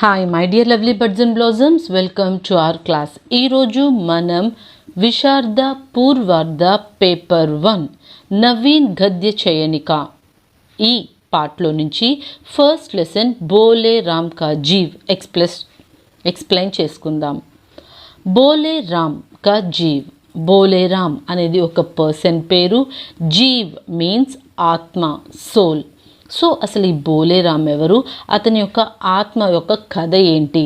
Hi my dear lovely birds and blossoms, welcome to our class. ఈరోజు మనం విశారద పూర్వార్ధ paper 1 Naveen గద్య చయనిక ఈ పార్ట్లో నుంచి ఫస్ట్ లెసన్ బోలే రామ్ కా జీవ్ ఎక్స్ప్లెయిన్ చేసుకుందాం. బోలే రామ్ కా జీవ్, బోలే రామ్ అనేది ఒక పర్సన్ పేరు, జీవ్ మీన్స్ ఆత్మ, సోల్. సో అసలు ఈ బోలే రామ్ ఎవరు, అతని యొక్క ఆత్మ యొక్క కథ ఏంటి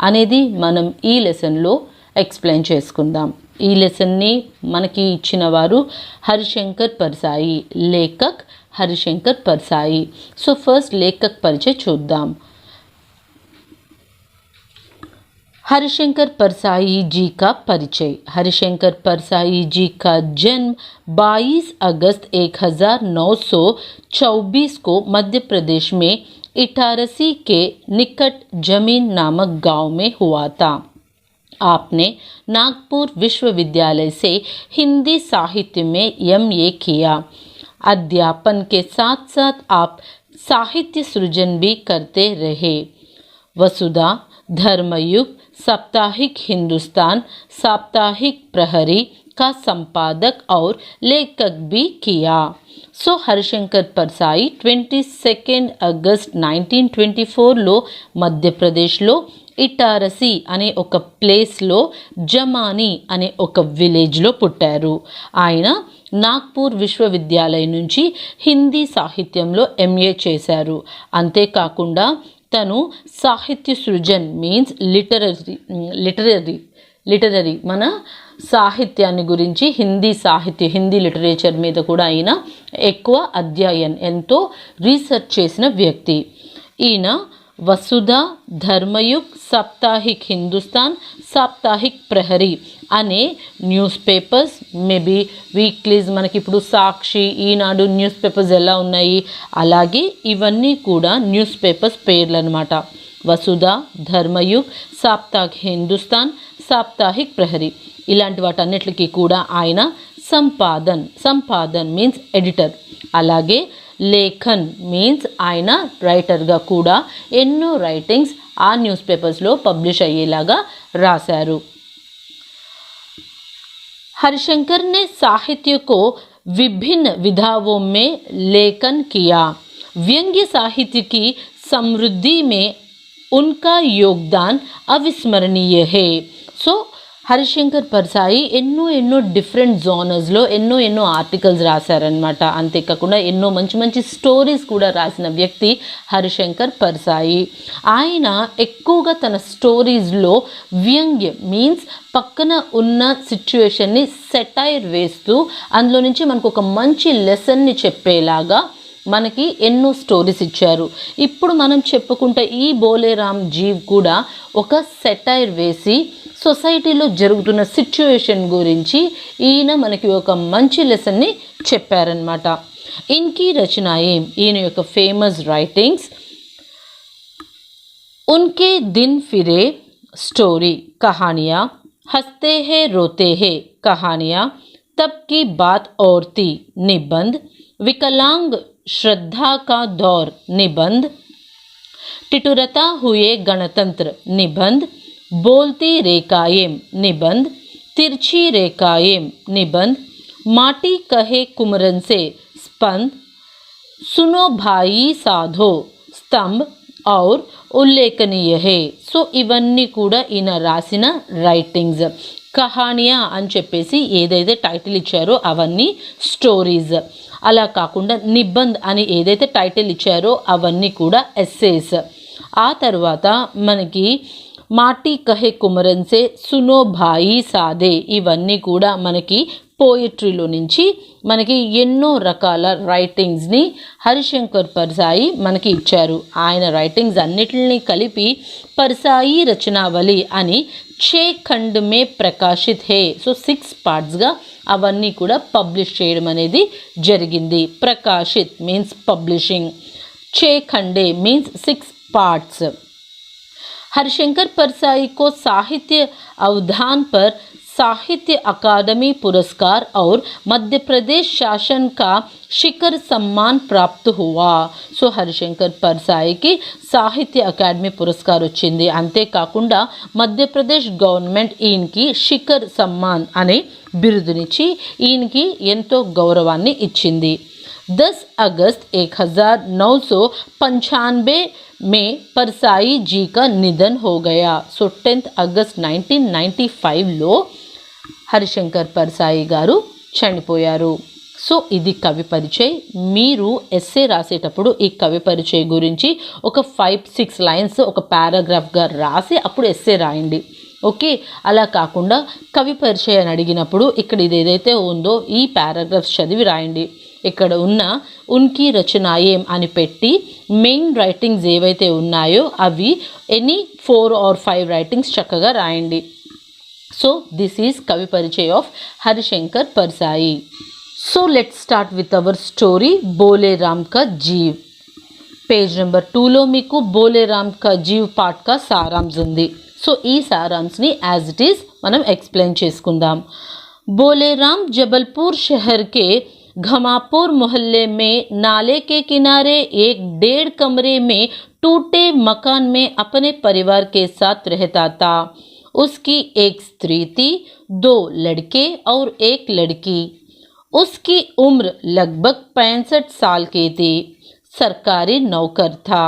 అనేది మనం ఈ లెసన్లో ఎక్స్ప్లెయిన్ చేసుకుందాం. ఈ లెసన్ని మనకి ఇచ్చిన వారు హరిశంకర్ పర్సాయి, లేఖక్ హరిశంకర్ పర్సాయి. సో ఫస్ట్ లేఖక్ పరిచయం చూద్దాం. हरिशंकर परसाई जी का परिचय. हरिशंकर परसाई जी का जन्म 22 अगस्त 1924 को मध्य प्रदेश में इटारसी के निकट जमीन नामक गांव में हुआ था. आपने नागपुर विश्वविद्यालय से हिंदी साहित्य में MA किया. अध्यापन के साथ साथ आप साहित्य सृजन भी करते रहे. वसुधा, धर्मयुग, साप्ताहिक हिंदुस्तान, साप्ताहिक प्रहरी का संपादक और लेखक भी किया. సో హరిశంకర్ పర్సాయి 22 ఆగస్ట్ 1924లో మధ్యప్రదేశ్లో ఇటారసి అనే ఒక ప్లేస్లో జమానీ అనే ఒక విలేజ్లో పుట్టారు. ఆయన నాగ్పూర్ విశ్వవిద్యాలయం నుంచి హిందీ సాహిత్యంలో MA చేశారు. అంతేకాకుండా తను సాహిత్య సృజన్ మీన్స్ లిటరరీ మన సాహిత్యాన్ని గురించి హిందీ లిటరేచర్ మీద కూడా ఆయన ఎక్కువ ఎంతో రీసెర్చ్ చేసిన వ్యక్తి. ఈయన వసుధ, ధర్మయుగ్, సాప్తాహిక్ హిందుస్థాన్, సాప్తాహిక్ ప్రహరీ అనే న్యూస్ పేపర్స్, మేబీ వీక్లీస్, మనకి ఇప్పుడు సాక్షి, ఈనాడు న్యూస్ పేపర్స్ ఎలా ఉన్నాయి అలాగే ఇవన్నీ కూడా న్యూస్ పేపర్స్ పేర్లు అనమాట. వసుధ, ధర్మయుగ్, సాప్తాహిక్ హిందుస్థాన్, సాప్తాహిక్ ప్రహరీ ఇలాంటి వాటన్నిటికీ కూడా ఆయన సంపాదన్ మీన్స్ ఎడిటర్, అలాగే లేఖన్ మీన్స్ ఆయన రైటర్గా కూడా ఎన్నో రైటింగ్స్ ఆ న్యూస్ పేపర్స్లో పబ్లిష్ అయ్యేలాగా రాశారు. हरिशंकर ने साहित्य को विभिन्न विधाओं में लेखन किया. व्यंग्य साहित्य की समृद्धि में उनका योगदान अविस्मरणीय है. सो హరిశంకర్ పర్సాయి ఎన్నో డిఫరెంట్ జోనర్స్లో ఎన్నో ఆర్టికల్స్ రాశారనమాట. అంతేకాకుండా ఎన్నో మంచి స్టోరీస్ కూడా రాసిన వ్యక్తి హరిశంకర్ పర్సాయి. ఆయన ఎక్కువగా తన స్టోరీస్లో వ్యంగ్య మీన్స్ పక్కన ఉన్న సిచ్యువేషన్ని సెటైర్ వేస్తూ అందులో నుంచి మనకు ఒక మంచి లెసన్ని చెప్పేలాగా మనకి ఎన్నో స్టోరీస్ ఇచ్చారు. ఇప్పుడు మనం చెప్పుకుంటే ఈ బోలే రామ్ జీవ్ కూడా ఒక సెటైర్ వేసి సొసైటీలో జరుగుతున్న సిచ్యువేషన్ గురించి ఈయన మనకి ఒక మంచి లెసన్ని చెప్పారనమాట. ఇన్కి రచనాయే, ఈయన యొక్క ఫేమస్ రైటింగ్స్ ఉన్కే దిన్ ఫిరే స్టోరీ, కహానియా, హస్తే హే రోతే హే కహానియా, తబ్ की बात और थी निबंध, विकलांग श्रद्धा का दौर निबंध, टिटुरता हुए गणतंत्र निबंध, बोलती रेखाएं निबंध, तिरछी रेखाएं निबंध, माटी कहे कुमरन से स्पंद, सुनो भाई साधो स्तंभ और ఉల్లేఖనీయ హే. సో ఇవన్నీ కూడా ఈయన రాసిన రైటింగ్స్. కహానియా అని చెప్పేసి ఏదైతే టైటిల్ ఇచ్చారో అవన్నీ స్టోరీస్, అలా కాకుండా నిబంధ్ అని ఏదైతే టైటిల్ ఇచ్చారో అవన్నీ కూడా ఎస్సేస్. ఆ తర్వాత మనకి మాటి కహే కుమరన్ సే, సునో భాయి సాదే ఇవన్నీ కూడా మనకి పోయిట్రీలో నుంచి మనకి ఎన్నో రకాల రైటింగ్స్ని హరిశంకర్ పర్సాయి మనకి ఇచ్చారు. ఆయన రైటింగ్స్ అన్నిటిని కలిపి పర్సాయి రచనావళి అని 6 ఖండ్ మే ప్రకాశిత్ హే. సో 6 పార్ట్స్గా అవన్నీ కూడా పబ్లిష్ చేయడం అనేది జరిగింది. ప్రకాశిత్ మీన్స్ పబ్లిషింగ్, 6 ఖండే మీన్స్ 6 पार्ट्स. हरिशंकर परसाई को साहित्य अवधान पर साहित्य अकादमी पुरस्कार और मध्य प्रदेश शासन का शिखर सम्मान प्राप्त हुआ. సో హరిశంకర్ పర్సాయికి సాహిత్య అకాడమీ పురస్కారం వచ్చింది. అంతేకాకుండా మధ్యప్రదేశ్ గవర్నమెంట్ ఈయనకి శిఖర్ సమ్మాన్ అనే బిరుదునిచ్చి ఈయనకి ఎంతో గౌరవాన్ని ఇచ్చింది. 10 अगस्त 1995 में परसाई जी का निधन हो गया. సో 10 అగస్ట్ 1995లో హరిశంకర్ పర్సాయి గారు చనిపోయారు. సో ఇది కవి పరిచయ్. మీరు ఎస్సే రాసేటప్పుడు ఈ కవి పరిచయ్ గురించి ఒక 5-6 లైన్స్ ఒక పారాగ్రాఫ్గా రాసి అప్పుడు ఎస్సే రాయండి. ఓకే, అలా కాకుండా కవి పరిచయం అని అడిగినప్పుడు ఇక్కడ ఇది ఏదైతే ఉందో ఈ పారాగ్రాఫ్స్ చదివి రాయండి. ఇక్కడ ఉన్న ఉన్కి రచనాయేం అని పెట్టి మెయిన్ రైటింగ్స్ ఏవైతే ఉన్నాయో అవి ఎనీ 4 or 5 రైటింగ్స్ చక్కగా రాయండి. సో దిస్ ఈజ్ కవి పరిచయ్ of Harishankar Parsai. So let's start with our story Bhole Ram కా జీవ్. పేజ్ నెంబర్ 2లో మీకు బోలే రామ్ కా జీవ్ పార్ట్ కా సారాంశ్ ఉంది. సో ఈ సారాంశ్ని యాజ్ ఇట్ ఈజ్ మనం ఎక్స్ప్లెయిన్ చేసుకుందాం. బోలే రామ్ जबलपुर शहर के घमापुर मोहल्ले में नाले के किनारे एक 1.5 कमरे में टूटे मकान में अपने परिवार के साथ रहता था. उसकी एक स्त्री थी, 2 लड़के और 1 लड़की. उसकी उम्र लगभग 65 साल की थी. सरकारी नौकर था.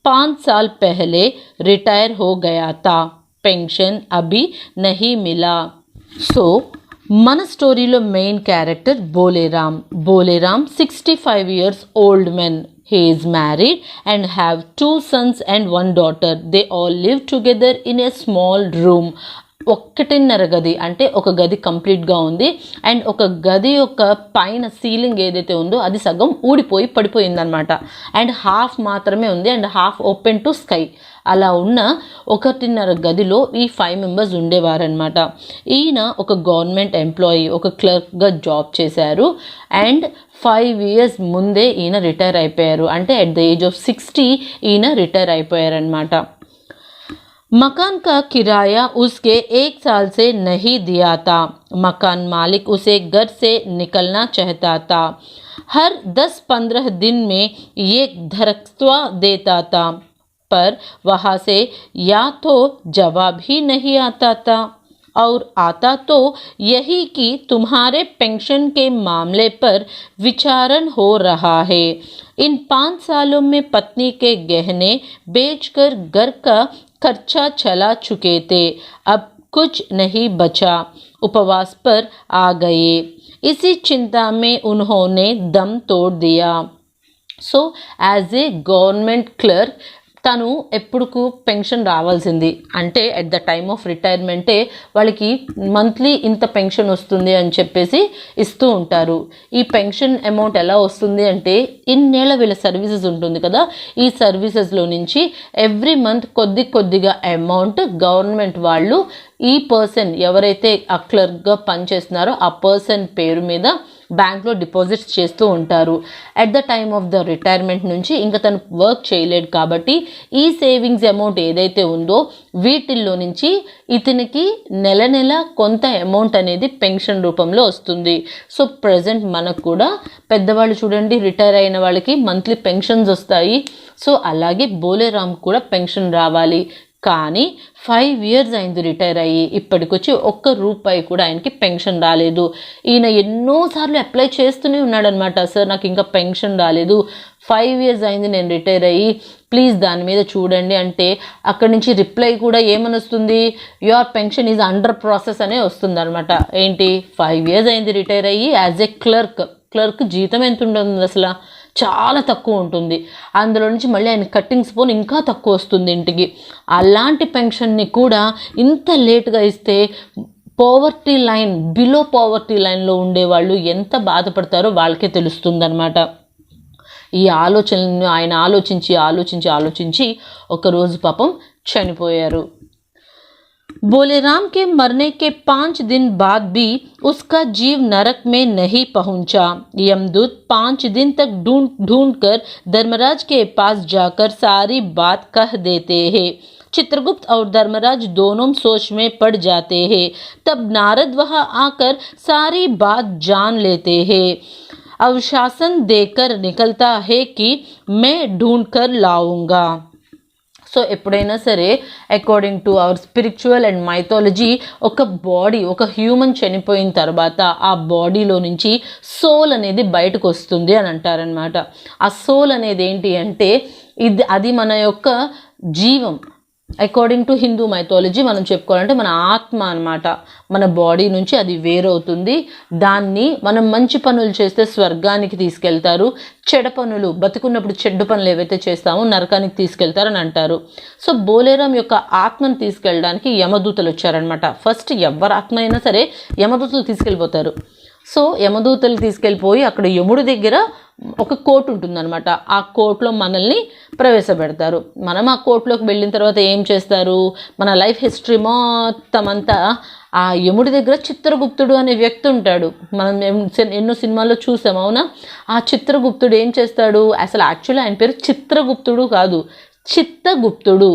5 साल पहले रिटायर हो गया था. पेंशन अभी नहीं मिला. సో మన స్టోరీలో main character బోలేరామ్. బోలేరామ్ 65 years old man. He is married and have 2 sons and 1 daughter. They all live together in a small room. 1.5 గది అంటే ఒక గది కంప్లీట్గా ఉంది అండ్ ఒక గది యొక్క పైన సీలింగ్ ఏదైతే ఉందో అది సగం ఊడిపోయి పడిపోయిందనమాట. అండ్ హాఫ్ మాత్రమే ఉంది and half open to sky. అలా ఉన్న 1.5 గదిలో ఈ 5 మెంబర్స్ ఉండేవారనమాట. ఈయన ఒక గవర్నమెంట్ ఎంప్లాయీ, ఒక క్లర్క్గా జాబ్ చేశారు అండ్ 5 years ముందే ఈయన రిటైర్ అయిపోయారు. అంటే అట్ ద ఏజ్ ఆఫ్ 60 ఈయన రిటైర్ అయిపోయారనమాట. मकान का किराया उसके 1 साल से नहीं दिया था. मकान मालिक उसे घर से निकलना चाहता था. हर 10-15 दिन में ये दरख्वा देता था पर वहाँ से या तो जवाब ही नहीं आता था और आता तो यही कि तुम्हारे पेंशन के मामले पर विचारण हो रहा है. इन 5 सालों में पत्नी के गहने बेचकर घर का खर्चा चला चुके थे. अब कुछ नहीं बचा. उपवास पर आ गए. इसी चिंता में उन्होंने दम तोड़ दिया. So as a government clerk తను ఎప్పుడుకు పెన్షన్ రావాల్సింది అంటే అట్ ద టైమ్ ఆఫ్ రిటైర్మెంటే వాళ్ళకి మంత్లీ ఇంత పెన్షన్ వస్తుంది అని చెప్పేసి ఇస్తూ ఉంటారు. ఈ పెన్షన్ అమౌంట్ ఎలా వస్తుంది అంటే ఇన్నేళ్ళ వీళ్ళ సర్వీసెస్ ఉంటుంది కదా, ఈ సర్వీసెస్లో నుంచి ఎవ్రీ మంత్ కొద్దిగా అమౌంట్ గవర్నమెంట్ వాళ్ళు ఈ పర్సన్ ఎవరైతే ఆ క్లర్క్గా పనిచేస్తున్నారో ఆ పర్సన్ పేరు మీద బ్యాంక్లో డిపాజిట్స్ చేస్తూ ఉంటారు. At the time of the retirement నుంచి ఇంకా తను వర్క్ చేయలేడు కాబట్టి ఈ సేవింగ్స్ అమౌంట్ ఏదైతే ఉందో వీటిల్లో నుంచి ఇతనికి నెల కొంత అమౌంట్ అనేది పెన్షన్ రూపంలో వస్తుంది. సో ప్రజెంట్ మనకు కూడా పెద్దవాళ్ళు చూడండి రిటైర్ అయిన వాళ్ళకి మంత్లీ పెన్షన్స్ వస్తాయి. సో అలాగే బోలేరామ్ కూడా పెన్షన్ రావాలి. కానీ 5 years అయింది రిటైర్ అయ్యి, ఇప్పటికొచ్చి ₹1 కూడా ఆయనకి పెన్షన్ రాలేదు. ఈయన ఎన్నోసార్లు అప్లై చేస్తూనే ఉన్నాడనమాట. సార్ నాకు ఇంకా పెన్షన్ రాలేదు, 5 years అయింది నేను రిటైర్ అయ్యి, ప్లీజ్ దాని మీద చూడండి అంటే అక్కడి నుంచి రిప్లై కూడా ఏమని వస్తుంది, your pension is under process అనే వస్తుంది అనమాట. ఏంటి 5 years అయింది రిటైర్ అయ్యి యాజ్ ఏ క్లర్క్ జీతం ఎంత ఉంటుంది అసలు, చాలా తక్కువ ఉంటుంది. అందులో నుంచి మళ్ళీ ఆయన కట్టింగ్స్ పోను ఇంకా తక్కువ వస్తుంది ఇంటికి. అలాంటి పెన్షన్ని కూడా ఇంత లేట్గా ఇస్తే పోవర్టీ లైన్ బిలో పోవర్టీ లైన్లో ఉండేవాళ్ళు ఎంత బాధపడతారో వాళ్ళకే తెలుస్తుందన్నమాట. ఈ ఆలోచనను ఆయన ఆలోచించి ఒకరోజు పాపం చనిపోయారు. बोलेराम के मरने के 5 दिन बाद भी उसका जीव नरक में नहीं पहुंचा. यमदूत 5 दिन तक ढूंढ कर धर्मराज के पास जाकर सारी बात कह देते हैं. चित्रगुप्त और धर्मराज दोनों सोच में पड़ जाते हैं। तब नारद वहां आकर सारी बात जान लेते हैं। अवशासन देकर निकलता है कि मैं ढूंढ कर लाऊंगा। సో ఎప్పుడైనా సరే according to our spiritual and mythology ఒక బాడీ, ఒక హ్యూమన్ చనిపోయిన తర్వాత ఆ బాడీలో నుంచి సోల్ అనేది బయటకు వస్తుంది అని అంటారనమాట. ఆ సోల్ అనేది ఏంటి అంటే అది మన యొక్క జీవం. అకార్డింగ్ టు హిందూ మైథాలజీ మనం చెప్పుకోవాలంటే మన ఆత్మ అనమాట. మన బాడీ నుంచి అది వేరవుతుంది. దాన్ని మనం మంచి పనులు చేస్తే స్వర్గానికి తీసుకెళ్తారు, చెడ్డ పనులు బతుకున్నప్పుడు చెడ్డ పనులు ఏవైతే చేస్తామో నరకానికి తీసుకెళ్తారని అంటారు. సో బోలేరాం యొక్క ఆత్మను తీసుకెళ్ళడానికి యమదూతలు వచ్చారనమాట. ఫస్ట్ ఎవరి ఆత్మ అయినా సరే యమదూతలు తీసుకెళ్ళిపోతారు. సో యమదూతలు తీసుకెళ్ళిపోయి అక్కడ యముడి దగ్గర ఒక కోర్టు ఉంటుందన్నమాట. ఆ కోర్టులో మనల్ని ప్రవేశపెడతారు. మనం ఆ కోర్టులోకి వెళ్ళిన తర్వాత ఏం చేస్తారు, మన లైఫ్ హిస్టరీ మొత్తం అంతా ఆ యముడి దగ్గర చిత్రగుప్తుడు అనే వ్యక్తి ఉంటాడు. మనం ఎన్నో సినిమాల్లో చూసాం, అవునా? ఆ చిత్రగుప్తుడు ఏం చేస్తాడు, అసలు యాక్చువల్లీ ఆయన పేరు చిత్రగుప్తుడు కాదు, చిత్తగుప్తుడు.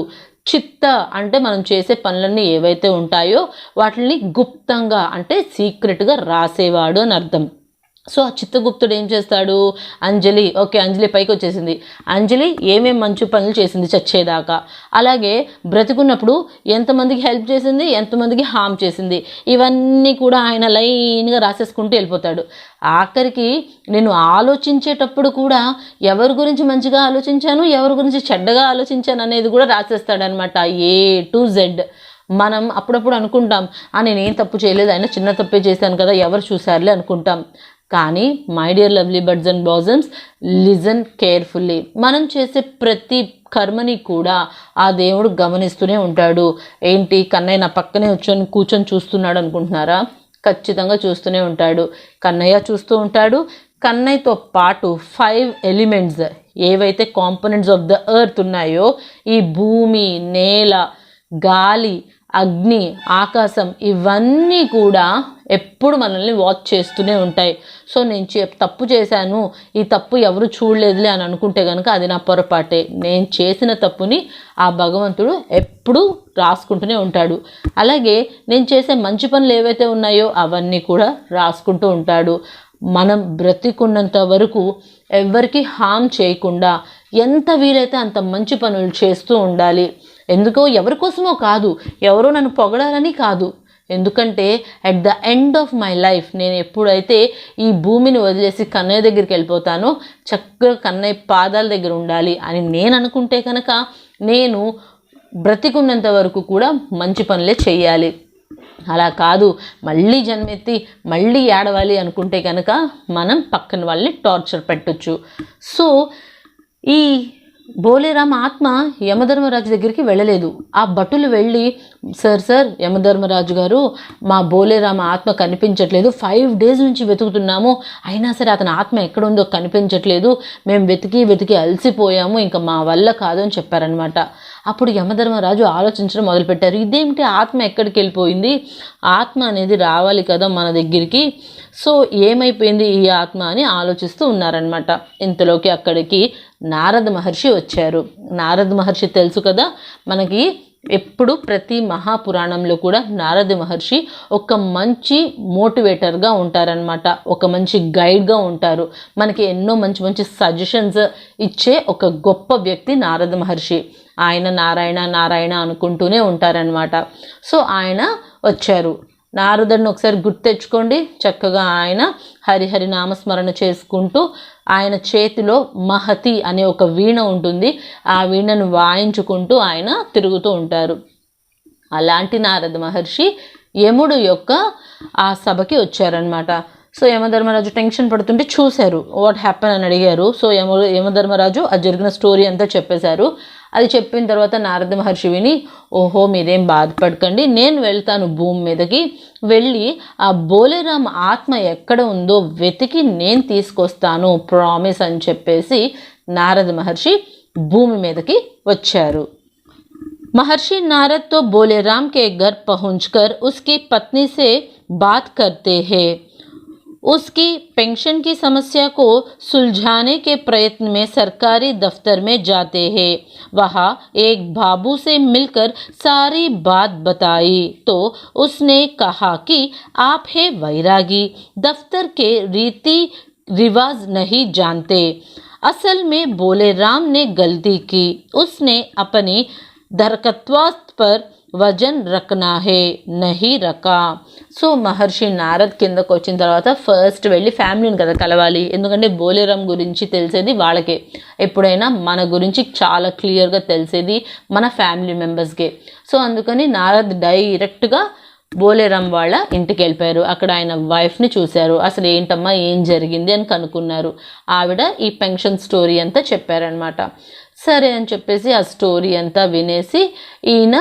చిత్త అంటే మనం చేసే పనులన్నీ ఏవైతే ఉంటాయో వాటిని గుప్తంగా అంటే సీక్రెట్గా రాసేవాడు అని అర్థం. సో ఆ చిత్తగుప్తుడు ఏం చేస్తాడు, అంజలి పైకి వచ్చేసింది. అంజలి ఏమేమి మంచి పనులు చేసింది చచ్చేదాకా, అలాగే బ్రతికున్నప్పుడు ఎంతమందికి హెల్ప్ చేసింది, ఎంతమందికి హామ్ చేసింది, ఇవన్నీ కూడా ఆయన లైన్గా రాసేసుకుంటూ వెళ్ళిపోతాడు. ఆఖరికి నేను ఆలోచించేటప్పుడు కూడా ఎవరి గురించి మంచిగా ఆలోచించాను, ఎవరి గురించి చెడ్డగా ఆలోచించాను అనేది కూడా రాసేస్తాడనమాట, A to Z. మనం అప్పుడప్పుడు అనుకుంటాం, నేనేం తప్పు చేయలేదు, అయినా చిన్న తప్పే చేశాను కదా, ఎవరు చూసారులే అనుకుంటాం. కానీ my dear lovely birds and బాజమ్స్, లిజన్ కేర్ఫుల్లీ. మనం చేసే ప్రతి కర్మని కూడా ఆ దేవుడు గమనిస్తూనే ఉంటాడు. ఏంటి, కన్నయ్య నా పక్కనే కూర్చొని చూస్తున్నాడు అనుకుంటున్నారా? ఖచ్చితంగా చూస్తూనే ఉంటాడు. కన్నయ్య చూస్తూ ఉంటాడు. కన్నయ్యతో పాటు 5 ఎలిమెంట్స్ ఏవైతే కాంపోనెంట్స్ ఆఫ్ ద ఎర్త్ ఉన్నాయో, ఈ భూమి, నేల, గాలి, అగ్ని, ఆకాశం, ఇవన్నీ కూడా ఎప్పుడు మనల్ని వాచ్ చేస్తూనే ఉంటాయి. సో నేను తప్పు చేశాను, ఈ తప్పు ఎవరు చూడలేదులే అని అనుకుంటే కనుక అది నా పొరపాటే. నేను చేసిన తప్పుని ఆ భగవంతుడు ఎప్పుడూ రాసుకుంటూనే ఉంటాడు. అలాగే నేను చేసే మంచి పనులు ఏవైతే ఉన్నాయో అవన్నీ కూడా రాసుకుంటూ ఉంటాడు. మనం బ్రతికున్నంత వరకు ఎవరికి హామ్ చేయకుండా ఎంత వీలైతే అంత మంచి పనులు చేస్తూ ఉండాలి. ఎందుకో ఎవరి కోసమో కాదు, ఎవరో నన్ను పొగడాలని కాదు. ఎందుకంటే at the end of my life నేను ఎప్పుడైతే ఈ భూమిని వదిలేసి కన్నయ్య దగ్గరికి వెళ్ళిపోతానో చక్కగా కన్నయ్య పాదాల దగ్గర ఉండాలి అని నేను అనుకుంటే కనుక నేను బ్రతికున్నంత వరకు కూడా మంచి పనులే చేయాలి. అలా కాదు మళ్ళీ జన్మెత్తి మళ్ళీ ఏడవాలి అనుకుంటే కనుక మనం పక్కన వాళ్ళని టార్చర్ పెట్టొచ్చు. సో ఈ బోలేరాం ఆత్మ యమధర్మరాజు దగ్గరికి వెళ్ళలేదు. ఆ భటులు వెళ్ళి, సార్ యమధర్మరాజు గారు, మా బోలేరాం ఆత్మ కనిపించట్లేదు, 5 days నుంచి వెతుకుతున్నాము, అయినా సరే అతని ఆత్మ ఎక్కడుందో కనిపించట్లేదు, మేము వెతికి అలసిపోయాము, ఇంకా మా వల్ల కాదు అని చెప్పారనమాట. అప్పుడు యమధర్మరాజు ఆలోచించడం మొదలుపెట్టారు. ఇదేమిటి, ఆత్మ ఎక్కడికి వెళ్ళిపోయింది, ఆత్మ అనేది రావాలి కదా మన దగ్గరికి, సో ఏమైపోయింది ఈ ఆత్మ అని ఆలోచిస్తూ ఉన్నారనమాట. ఇంతలోకి అక్కడికి నారద మహర్షి వచ్చారు. నారద మహర్షి తెలుసు కదా మనకి, ఎప్పుడు ప్రతి మహాపురాణంలో కూడా నారద మహర్షి ఒక మంచి మోటివేటర్గా ఉంటారనమాట, ఒక మంచి గైడ్గా ఉంటారు. మనకి ఎన్నో మంచి సజెషన్స్ ఇచ్చే ఒక గొప్ప వ్యక్తి నారద మహర్షి. ఆయన నారాయణ నారాయణ అనుకుంటూనే ఉంటారనమాట. సో ఆయన వచ్చారు. నారదుడిని ఒకసారి గుర్తు తెచ్చుకోండి. చక్కగా ఆయన హరిహరి నామస్మరణ చేసుకుంటూ ఆయన చేతిలో మహతి అనే ఒక వీణ ఉంటుంది, ఆ వీణను వాయించుకుంటూ ఆయన తిరుగుతూ ఉంటారు. అలాంటి నారద మహర్షి యముడు యొక్క ఆ సభకి వచ్చారనమాట. సో యమధర్మరాజు టెన్షన్ పడుతుంటే చూశారు, వాట్ హ్యాపెన్ అని అడిగారు. సో యమధర్మరాజు ఆ జరిగిన స్టోరీ అంతా చెప్పేశారు. అది చెప్పిన తర్వాత నారద మహర్షి విని, ఓహో మీరేం బాధపడకండి, నేను వెళ్తాను భూమి మీదకి, వెళ్ళి ఆ బోలేరాం ఆత్మ ఎక్కడ ఉందో వెతికి నేను తీసుకొస్తాను, ప్రామిస్ అని చెప్పేసి నారద మహర్షి భూమి మీదకి వచ్చారు. महर्षि नारद तो बोलेराम के घर पहुंचकर उसकी पत्नी से बात करते हैं. उसकी पेंशन की समस्या को सुलझाने के प्रयत्न में सरकारी दफ्तर में जाते हैं। वहाँ एक बाबू से मिलकर सारी बात बताई तो उसने कहा कि आप है वैरागी, दफ्तर के रीति रिवाज नहीं जानते। असल में बोले राम ने गलती की, उसने अपनी दरकत्वास्त पर వజన్ రఖనా హే నహీ రకా. సో మహర్షి నారద్ కిందకు వచ్చిన తర్వాత ఫస్ట్ వెళ్ళి ఫ్యామిలీని కదా కలవాలి, ఎందుకంటే బోలేరామ్ గురించి తెలిసేది వాళ్ళకే. ఎప్పుడైనా మన గురించి చాలా క్లియర్గా తెలిసేది మన ఫ్యామిలీ మెంబర్స్కే. సో అందుకని నారద్ డైరెక్ట్గా బోలేరామ్ వాళ్ళ ఇంటికి వెళ్ళిపోయారు. అక్కడ ఆయన వైఫ్ని చూశారు. అసలు ఏంటమ్మా ఏం జరిగింది అని కనుక్కున్నారు. ఆవిడ ఈ పెన్షన్ స్టోరీ అంతా చెప్పారనమాట. సరే అని చెప్పేసి ఆ స్టోరీ అంతా వినేసి ఈయన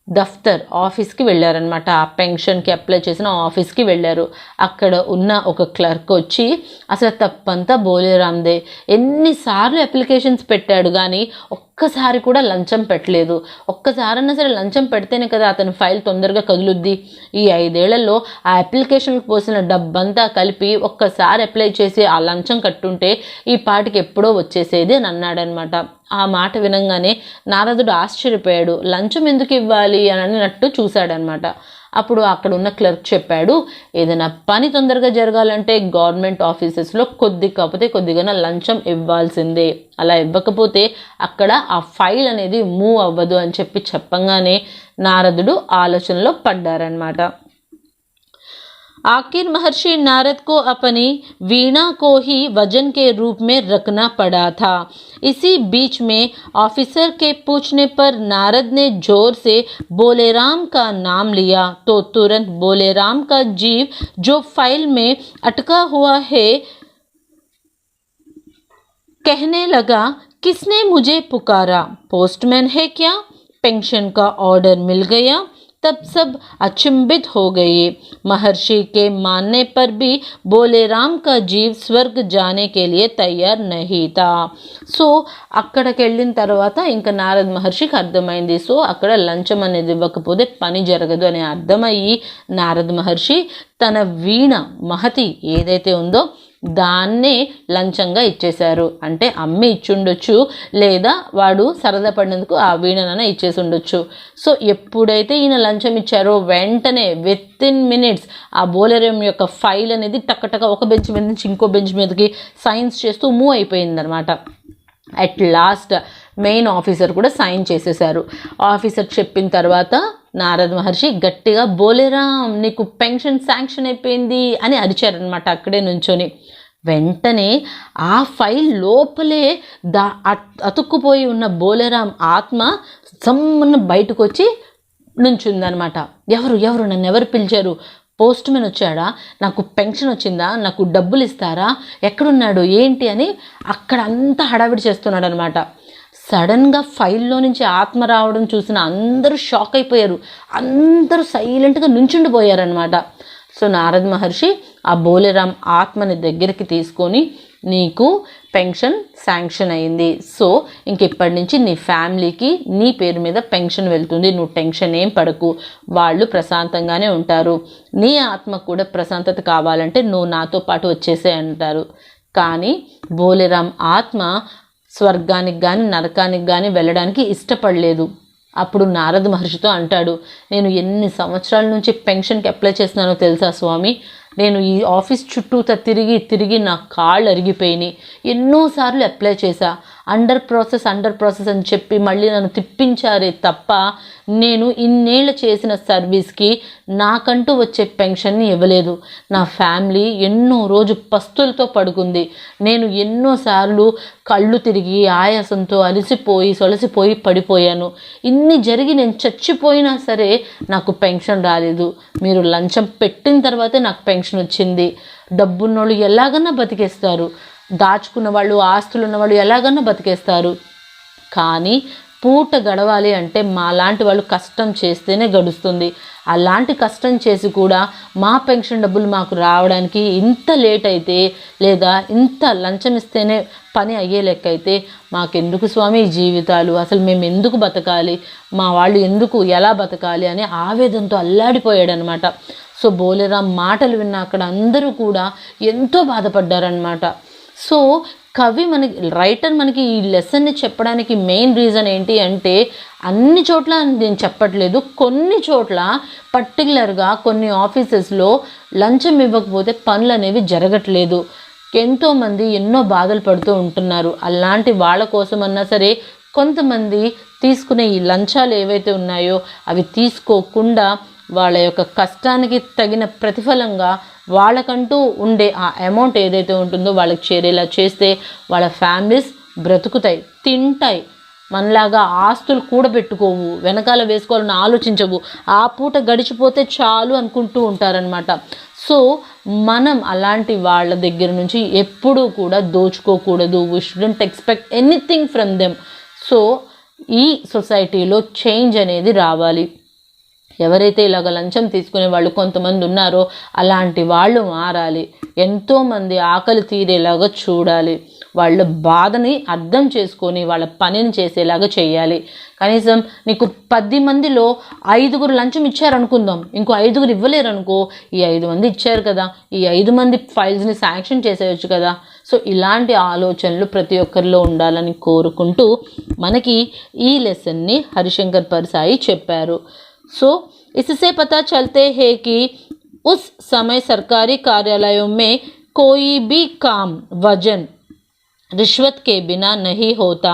దఫ్తర్ ఆఫీస్కి వెళ్ళారనమాట. ఆ పెన్షన్కి అప్లై చేసిన ఆఫీస్కి వెళ్ళారు. అక్కడ ఉన్న ఒక క్లర్క్ వచ్చి అసలు తప్పంతా బోలేరామ్దే, ఎన్నిసార్లు అప్లికేషన్స్ పెట్టాడు కానీ ఒక్కసారి కూడా లంచం పెట్టలేదు. ఒక్కసారన్నా సరే లంచం పెడితేనే కదా అతని ఫైల్ తొందరగా కదులుద్ది. ఈ 5 ఏళ్లలో ఆ అప్లికేషన్కి పోసిన డబ్బంతా కలిపి ఒక్కసారి అప్లై చేసి ఆ లంచం కట్టుంటే ఈ పాటికి ఎప్పుడో వచ్చేసేది అని అన్నాడనమాట. ఆ మాట వినంగానే నారదుడు ఆశ్చర్యపోయాడు. లంచం ఎందుకు ఇవ్వాలి అని అన్నట్టు చూశాడనమాట. అప్పుడు అక్కడ ఉన్న క్లర్క్ చెప్పాడు, ఏదైనా పని తొందరగా జరగాలంటే గవర్నమెంట్ ఆఫీసెస్లో కాకపోతే కొద్దిగా లంచం ఇవ్వాల్సిందే. అలా ఇవ్వకపోతే అక్కడ ఆ ఫైల్ అనేది మూవ్ అవ్వదు అని చెప్పంగానే నారదుడు ఆలోచనలో పడ్డారనమాట. आखिर महर्षि नारद को अपनी वीणा को ही वजन के रूप में रखना पड़ा था। इसी बीच में ऑफिसर के पूछने पर नारद ने जोर से बोलेराम का नाम लिया तो तुरंत बोलेराम का जीव जो फाइल में अटका हुआ है कहने लगा, किसने मुझे पुकारा? पोस्टमैन है क्या? पेंशन का ऑर्डर मिल गया? तब सब अचंभित हो गए। महर्षि के मानने पर भी बोलेराम का जीव स्वर्ग जाने के लिए तैयार नहीं था. సో అక్కడికి వెళ్ళిన తర్వాత ఇంకా నారద్ మహర్షికి అర్థమైంది. సో అక్కడ లంచం అనేది ఇవ్వకపోతే పని జరగదు అని అర్థమయ్యి నారద్ మహర్షి తన వీణ మహతి ఏదైతే ఉందో దాన్నే లంచంగా ఇచ్చేశారు. అంటే అమ్మి ఇచ్చుండొచ్చు, లేదా వాడు సరదా పడినందుకు ఆ వీణనైనా ఇచ్చేసి ఉండొచ్చు. సో ఎప్పుడైతే ఈయన లంచం ఇచ్చారో వెంటనే వితిన్ మినిట్స్ ఆ బోలేరామ్ యొక్క ఫైల్ అనేది టక్కటక్క ఒక బెంచ్ మీద నుంచి ఇంకో బెంచ్ మీదకి సైన్స్ చేస్తూ మూవ్ అయిపోయిందనమాట. అట్ లాస్ట్ మెయిన్ ఆఫీసర్ కూడా సైన్ చేసేశారు. ఆఫీసర్ చెప్పిన తర్వాత నారద్ మహర్షి గట్టిగా బోలేరామ్ నీకు పెన్షన్ శాంక్షన్ అయిపోయింది అని అరిచారనమాట అక్కడే నుంచొని. వెంటనే ఆ ఫైల్ లోపలే అతుక్కుపోయి ఉన్న బోలేరామ్ ఆత్మ సమ్మన్న బయటకు వచ్చి నుంచుందనమాట. ఎవరు నన్ను ఎవరు పిలిచారు? పోస్ట్ మ్యాన్ వచ్చాడా? నాకు పెన్షన్ వచ్చిందా? నాకు డబ్బులు ఇస్తారా? ఎక్కడున్నాడు ఏంటి అని అక్కడ అంతా హడావిడి చేస్తున్నాడు అనమాట. సడన్గా ఫైల్లో నుంచి ఆత్మ రావడం చూసిన అందరూ షాక్ అయిపోయారు. అందరూ సైలెంట్గా నుంచుండిపోయారనమాట. సో నారద్ మహర్షి ఆ బోలేరామ్ ఆత్మని దగ్గరికి తీసుకొని నీకు పెన్షన్ శాంక్షన్ అయింది, సో ఇంకెప్పటి నుంచి నీ ఫ్యామిలీకి నీ పేరు మీద పెన్షన్ వెళ్తుంది, నువ్వు టెన్షన్ ఏం పడకు, వాళ్ళు ప్రశాంతంగానే ఉంటారు, నీ ఆత్మకు కూడా ప్రశాంతత కావాలంటే నువ్వు నాతో పాటు వచ్చేసే అంటారు. కానీ బోలేరామ్ ఆత్మ స్వర్గానికి కానీ నరకానికి కానీ వెళ్ళడానికి ఇష్టపడలేదు. అప్పుడు నారద మహర్షితో అంటాడు, నేను ఎన్ని సంవత్సరాల నుంచి పెన్షన్కి అప్లై చేస్తున్నానో తెలుసా స్వామి, నేను ఈ ఆఫీస్ చుట్టూతా తిరిగి నా కాళ్ళు అరిగిపోయినాయి, ఎన్నోసార్లు అప్లై చేశా, అండర్ ప్రాసెస్ అని చెప్పి మళ్ళీ నన్ను తిప్పించారే తప్ప నేను ఇన్నేళ్ళు చేసిన సర్వీస్కి నాకంటూ వచ్చే పెన్షన్ని ఇవ్వలేదు. నా ఫ్యామిలీ ఎన్నో రోజు పస్తులతో పడుకుంది. నేను ఎన్నోసార్లు కళ్ళు తిరిగి ఆయాసంతో సొలసిపోయి పడిపోయాను. ఇన్ని జరిగి నేను చచ్చిపోయినా సరే నాకు పెన్షన్ రాలేదు. మీరు లంచం పెట్టిన తర్వాతే నాకు పెన్షన్ వచ్చింది. డబ్బున్నోళ్ళు ఎలాగన్నా బతికేస్తారు, దాచుకున్న వాళ్ళు ఆస్తులు ఉన్నవాళ్ళు ఎలాగన్నా బతికేస్తారు, కానీ పూట గడవాలి అంటే మాలాంటి వాళ్ళు కష్టం చేస్తేనే గడుస్తుంది. అలాంటి కష్టం చేసి కూడా మా పెన్షన్ డబ్బులు మాకు రావడానికి ఇంత లేట్ అయితే, లేదా ఇంత లంచం ఇస్తేనే పని అయ్యే లెక్క అయితే మాకెందుకు స్వామి ఈ జీవితాలు, అసలు మేము ఎందుకు బతకాలి, మా వాళ్ళు ఎందుకు ఎలా బతకాలి అని ఆవేదనతో అల్లాడిపోయాడనమాట. సో బోలేరామ్ మాటలు విన్న అక్కడ అందరూ కూడా ఎంతో బాధపడ్డారనమాట. సో కవి రైటర్ మనకి ఈ లెసన్ని చెప్పడానికి మెయిన్ రీజన్ ఏంటి అంటే, అన్ని చోట్ల నేను చెప్పట్లేదు, కొన్ని చోట్ల పర్టికులర్గా కొన్ని ఆఫీసెస్లో లంచం ఇవ్వకపోతే పనులు అనేవి జరగట్లేదు. ఎంతోమంది ఎన్నో బాధలు పడుతూ ఉంటున్నారు. అలాంటి వాళ్ళ కోసమన్నా సరే కొంతమంది తీసుకునే ఈ లంచాలు ఏవైతే ఉన్నాయో అవి తీసుకోకుండా వాళ్ళ యొక్క కష్టానికి తగిన ప్రతిఫలంగా వాళ్ళకంటూ ఉండే ఆ అమౌంట్ ఏదైతే ఉంటుందో వాళ్ళకి చేరేలా చేస్తే వాళ్ళ ఫ్యామిలీస్ బ్రతుకుతాయి, తింటాయి. మనలాగా ఆస్తులు కూడబెట్టుకోవు, వెనకాల వేసుకోవాలని ఆలోచించవు, ఆ పూట గడిచిపోతే చాలు అనుకుంటూ ఉంటారనమాట. సో మనం అలాంటి వాళ్ళ దగ్గర నుంచి ఎప్పుడూ కూడా దోచుకోకూడదు. We shouldn't expect anything from them. So ఈ సొసైటీలో చేంజ్ అనేది రావాలి. ఎవరైతే ఇలాగ లంచం తీసుకునే వాళ్ళు కొంతమంది ఉన్నారో అలాంటి వాళ్ళు మారాలి. ఎంతోమంది ఆకలి తీరేలాగా చూడాలి. వాళ్ళ బాధని అర్థం చేసుకొని వాళ్ళ పనిని చేసేలాగా చేయాలి. కనీసం నీకు 10 మందిలో 5 లంచం ఇచ్చారనుకుందాం, ఇంకో 5 ఇవ్వలేరు అనుకో, ఈ 5 మంది ఇచ్చారు కదా, ఈ 5 మంది ఫైల్స్ని శాంక్షన్ చేసేయచ్చు కదా. సో ఇలాంటి ఆలోచనలు ప్రతి ఒక్కరిలో ఉండాలని కోరుకుంటూ మనకి ఈ లెసన్ని హరిశంకర్ పర్సాయి చెప్పారు. सो इससे पता चलते हैं कि उस समय सरकारी कार्यालयों में कोई भी काम वजन रिश्वत के बिना नहीं होता.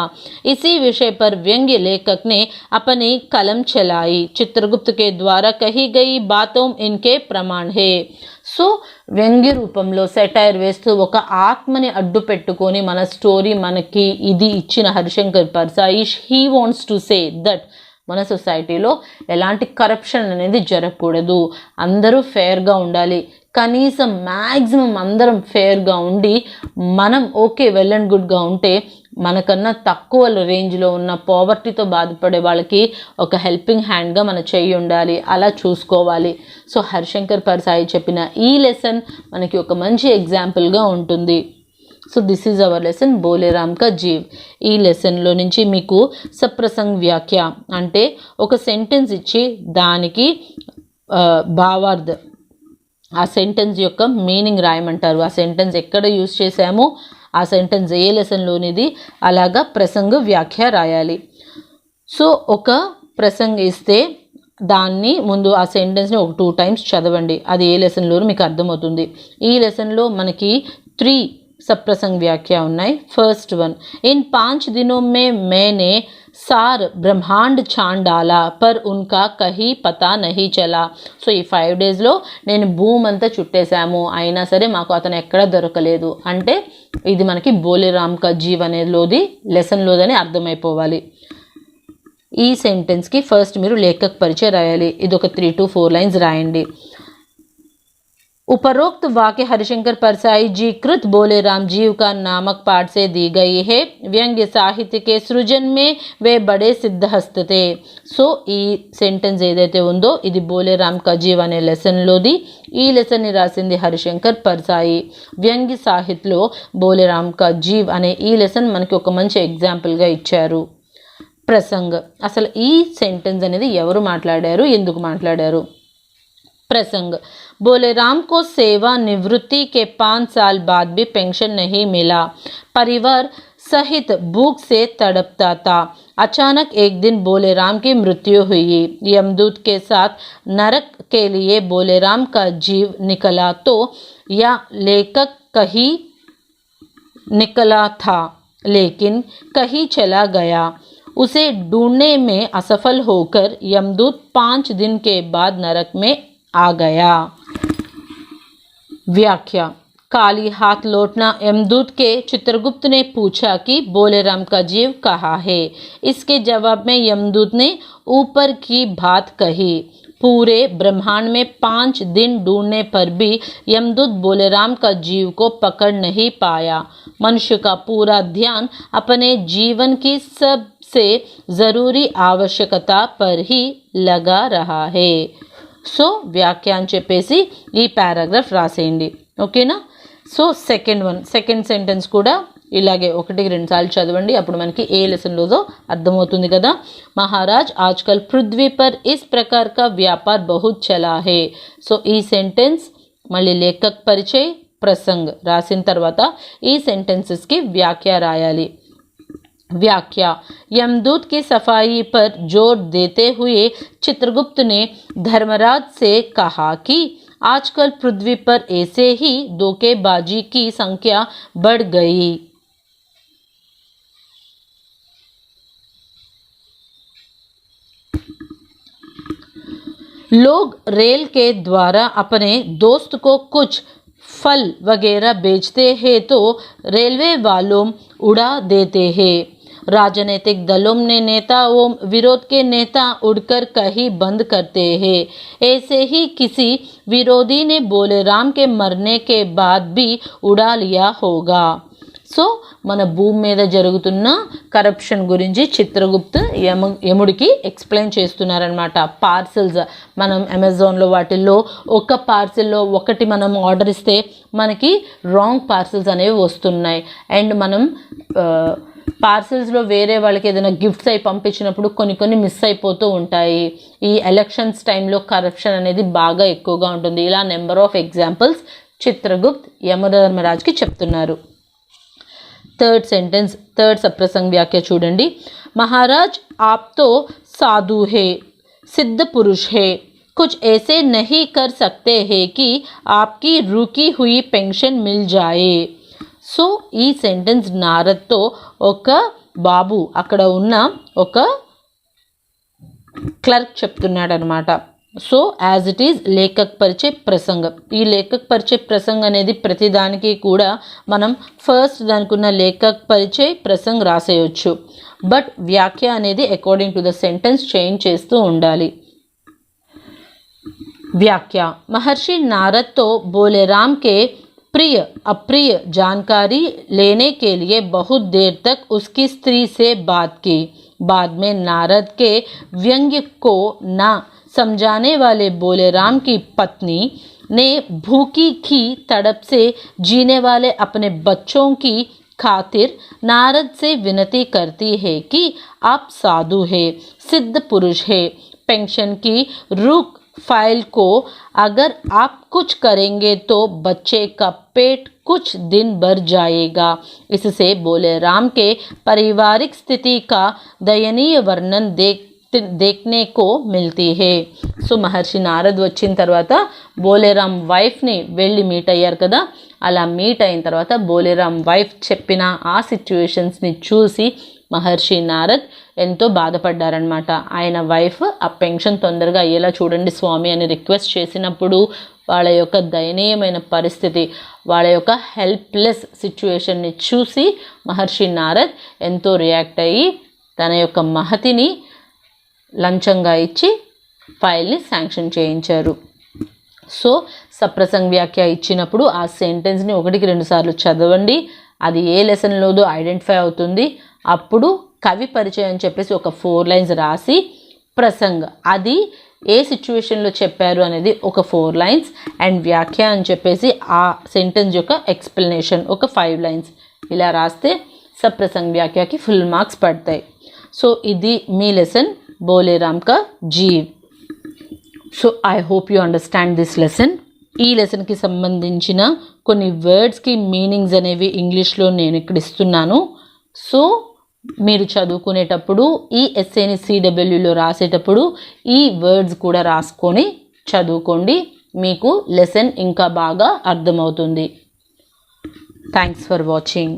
इसी विषय पर व्यंग्य लेखक ने अपनी कलम चलाई. चित्रगुप्त के द्वारा कही गई बातों इनके प्रमाण है. సో వ్యంగ్య రూపంలో సెటైర్ వేస్తూ ఒక ఆత్మని అడ్డు పెట్టుకొని మన స్టోరీ మనకి ఇది ఇచ్చిన Harishankar Parsai, he wants to say that మన సొసైటీలో ఎలాంటి కరప్షన్ అనేది జరగకూడదు, అందరూ ఫేర్గా ఉండాలి. కనీసం మ్యాక్సిమం అందరం ఫేర్గా ఉండి మనం ఓకే వెల్ అండ్ గుడ్గా ఉంటే మనకన్నా తక్కువ రేంజ్లో ఉన్న పావర్టీతో బాధపడే వాళ్ళకి ఒక హెల్పింగ్ హ్యాండ్గా మన చెయ్యి ఉండాలి, అలా చూసుకోవాలి. సో హరిశంకర్ పర్సాయి చెప్పిన ఈ లెసన్ మనకి ఒక మంచి ఎగ్జాంపుల్గా ఉంటుంది. So this is our lesson Bholaram కా జీవ్. ఈ లెసన్లో నుంచి మీకు సప్రసంగ్ వ్యాఖ్య అంటే ఒక సెంటెన్స్ ఇచ్చి దానికి భావార్థ, ఆ సెంటెన్స్ యొక్క మీనింగ్ రాయమంటారు. ఆ సెంటెన్స్ ఎక్కడ యూజ్ చేసామో ఆ సెంటెన్స్ ఏ లెసన్లోనిది, అలాగా ప్రసంగ వ్యాఖ్య రాయాలి. సో ఒక ప్రసంగ ఇస్తే దాన్ని ముందు ఆ సెంటెన్స్ని ఒక 2 times చదవండి, అది ఏ లెసన్లోనూ మీకు అర్థమవుతుంది. ఈ లెసన్లో మనకి 3 सप्रसंग व्याख्या उन्नाई. फर्स्ट वन, इन 5 दिनों में मैंने सार ब्रह्मांड छान डाला पर उनका कहीं पता नहीं चला. సో ఈ 5 daysలో నేను భూమి అంతా చుట్టేశాము, అయినా సరే మాకు అతను ఎక్కడ దొరకలేదు అంటే ఇది మనకి బోలేరామ్ కా జీవ్ అనేలోది లెసన్లోదని అర్థమైపోవాలి. ఈ సెంటెన్స్కి ఫస్ట్ మీరు లేఖక్ పరిచయం రాయాలి. ఇది ఒక 3 to 4 lines రాయండి. उपरोक्त वाक्य हरिशंकर परसाई जी कृत बोलेराम जीव का नामक पाठ से दी गई है. व्यंग्य साहित्य के सृजन में वे बड़े सिद्धहस्त थे. సో ఈ సెంటెన్స్ ఏదైతే ఉందో ఇది బోలేరామ్ కా జీవ్ అనే లెసన్లోది. ఈ లెసన్ని రాసింది హరిశంకర్ పర్సాయి. వ్యంగ్య సాహిత్యలో బోలేరామ్ కా జీవ్ అనే ఈ లెసన్ మనకి ఒక మంచి ఎగ్జాంపుల్గా ఇచ్చారు. ప్రసంగ్, అసలు ఈ సెంటెన్స్ అనేది ఎవరు మాట్లాడారు, ఎందుకు మాట్లాడారు? प्रसंग, बोलेराम को सेवा निवृत्ति के 5 साल बाद भी पेंशन नहीं मिला. परिवार सहित भूख से तड़पता था. अचानक एक दिन बोलेराम की मृत्यु हुई. यमदूत के साथ नरक के लिए बोलेराम का जीव निकला तो या लेखक कहीं निकला था लेकिन कहीं चला गया. उसे ढूंढने में असफल होकर यमदूत 5 दिन के बाद नरक में आ गया. व्याख्या, काली हाथ लौटना. यमदूत के चित्रगुप्त ने पूछा कि बोलेराम का जीव कहाँ है. इसके जवाब में यमदूत ने ऊपर की बात कही. पूरे ब्रह्मांड में 5 दिन ढूंढने पर भी यमदूत बोलेराम का जीव को पकड़ नहीं पाया. मनुष्य का पूरा ध्यान अपने जीवन की सब से ज़रूरी आवश्यकता पर ही लगा रहा है. సో వ్యాఖ్య అని చెప్పేసి ఈ పారాగ్రాఫ్ రాసేయండి. ఓకేనా. సో సెకండ్ సెంటెన్స్ కూడా ఇలాగే 1-2 సార్లు చదవండి. అప్పుడు మనకి ఏ లెసన్లోదో అర్థమవుతుంది కదా. మహారాజ్ ఆజ్కల్ పృథ్వీ పర్ ఇస్ ప్రకార్ కా వ్యాపార్ బహుత్ చలా హే. సో ఈ సెంటెన్స్ మళ్ళీ లేఖక్ పరిచయ్ ప్రసంగ్ రాసిన తర్వాత ఈ సెంటెన్సెస్కి వ్యాఖ్య రాయాలి. व्याख्या. यमदूत की सफाई पर जोर देते हुए चित्रगुप्त ने धर्मराज से कहा कि आजकल पृथ्वी पर ऐसे ही धोखेबाजी की संख्या बढ़ गई. लोग रेल के द्वारा अपने दोस्त को कुछ फल वगैरह बेचते हैं तो रेलवे वालों उड़ा देते हैं. राजनीतिक दलों ने नेताओं विरोध के नेता उड़कर कहीं बंद करते हैं. ऐसे ही किसी विरोधी ने बोलेराम के मरने के बाद भी उड़ा लिया होगा. సో మన భూమి మీద జరుగుతున్న కరప్షన్ గురించి చిత్రగుప్త్ యముడికి ఎక్స్ప్లెయిన్ చేస్తున్నారనమాట. పార్సిల్స్ మనం అమెజాన్లో వాటిల్లో ఒక పార్సిల్లో ఒకటి మనం ఆర్డర్ ఇస్తే మనకి రాంగ్ పార్సిల్స్ అనేవి వస్తున్నాయి. అండ్ మనం పార్సిల్స్లో వేరే వాళ్ళకి ఏదైనా గిఫ్ట్స్ అయి పంపించినప్పుడు కొన్ని మిస్ అయిపోతూ ఉంటాయి. ఈ ఎలక్షన్స్ టైంలో కరప్షన్ అనేది బాగా ఎక్కువగా ఉంటుంది. ఇలా నెంబర్ ఆఫ్ ఎగ్జాంపుల్స్ చిత్రగుప్త్ యమధర్మరాజ్కి చెప్తున్నారు. థర్డ్ సప్రసంగ్ వ్యాఖ్య చూడండి. महाराज आप तो साधु है, सिद्ध पुरुष है, कुछ ऐसे नहीं कर सकते हैं कि आपकी रुकी हुई पेंशन मिल जाए. సో ఈ సెంటెన్స్ నారద్తో ఒక బాబు అక్కడ ఉన్న ఒక క్లర్క్ చెప్తున్నాడు అనమాట. So as it is Lekhak పరిచయ్ ప్రసంగ్. ఈ లేఖక్ పరిచయ్ ప్రసంగ్ అనేది ప్రతిదానికి కూడా మనం ఫస్ట్ దానికి ఉన్న లేఖక్ పరిచయ్ ప్రసంగ్ రాసేయచ్చు. బట్ వ్యాఖ్య అనేది according to the sentence change చేస్తూ ఉండాలి. व्याख्या. महर्षि नारद तो बोलेराम के प्रिय अप्रिय जानकारी लेने के लिए बहुत देर तक उसकी स्त्री से बात की. बाद में नारद के व्यंग्य को ना समझाने वाले बोलेराम की पत्नी ने भूखी की तड़प से जीने वाले अपने बच्चों की खातिर नारद से विनती करती है कि आप साधु है, सिद्ध पुरुष है, पेंशन की रुक फाइल को अगर आप कुछ करेंगे तो बच्चे का पेट कुछ दिन भर जाएगा. इससे बोलेराम के पारिवारिक स्थिति का दयनीय वर्णन देखने को मिलती है. సో మహర్షి నారద్ వచ్చిన తర్వాత బోలేరామ్ వైఫ్ని వెళ్ళి మీట్ అయ్యారు కదా. అలా మీట్ అయిన తర్వాత బోలేరామ్ వైఫ్ చెప్పిన ఆ సిచ్యువేషన్స్ని చూసి మహర్షి నారద్ ఎంతో బాధపడ్డారనమాట. ఆయన వైఫ్ ఆ పెన్షన్ తొందరగా అయ్యేలా చూడండి స్వామి అని రిక్వెస్ట్ చేసినప్పుడు వాళ్ళ యొక్క దయనీయమైన పరిస్థితి, వాళ్ళ యొక్క హెల్ప్లెస్ సిచ్యువేషన్ని చూసి మహర్షి నారద్ ఎంతో రియాక్ట్ అయ్యి తన యొక్క మహతిని లంచంగా ఇచ్చి ఫైల్ని శాంక్షన్ చేయించారు. సో సప్రసంగ్ వ్యాఖ్య ఇచ్చినప్పుడు ఆ సెంటెన్స్ని 1-2 సార్లు చదవండి. అది ఏ లెసన్లోదో ఐడెంటిఫై అవుతుంది. అప్పుడు కవి పరిచయం అని చెప్పేసి ఒక 4 లైన్స్ రాసి ప్రసంగ్ అది ఏ సిచ్యువేషన్లో చెప్పారు అనేది ఒక 4 లైన్స్ అండ్ వ్యాఖ్య అని చెప్పేసి ఆ సెంటెన్స్ యొక్క ఎక్స్ప్లెనేషన్ ఒక 5 లైన్స్ ఇలా రాస్తే సప్రసంగ్ వ్యాఖ్యకి ఫుల్ మార్క్స్ పడతాయి. సో ఇది మీ లెసన్ బోలేరామ్ కా Jeev. So I hope you understand this lesson. ఈ లెసన్కి సంబంధించిన కొన్ని వర్డ్స్కి మీనింగ్స్ అనేవి ఇంగ్లీష్లో నేను ఇక్కడ ఇస్తున్నాను. సో మీరు చదువుకునేటప్పుడు ఈ ఎస్సేని సిడబ్ల్యూలో రాసేటప్పుడు ఈ వర్డ్స్ కూడా రాసుకొని చదువుకోండి. మీకు లెసన్ ఇంకా బాగా అర్థమవుతుంది. Thanks for watching.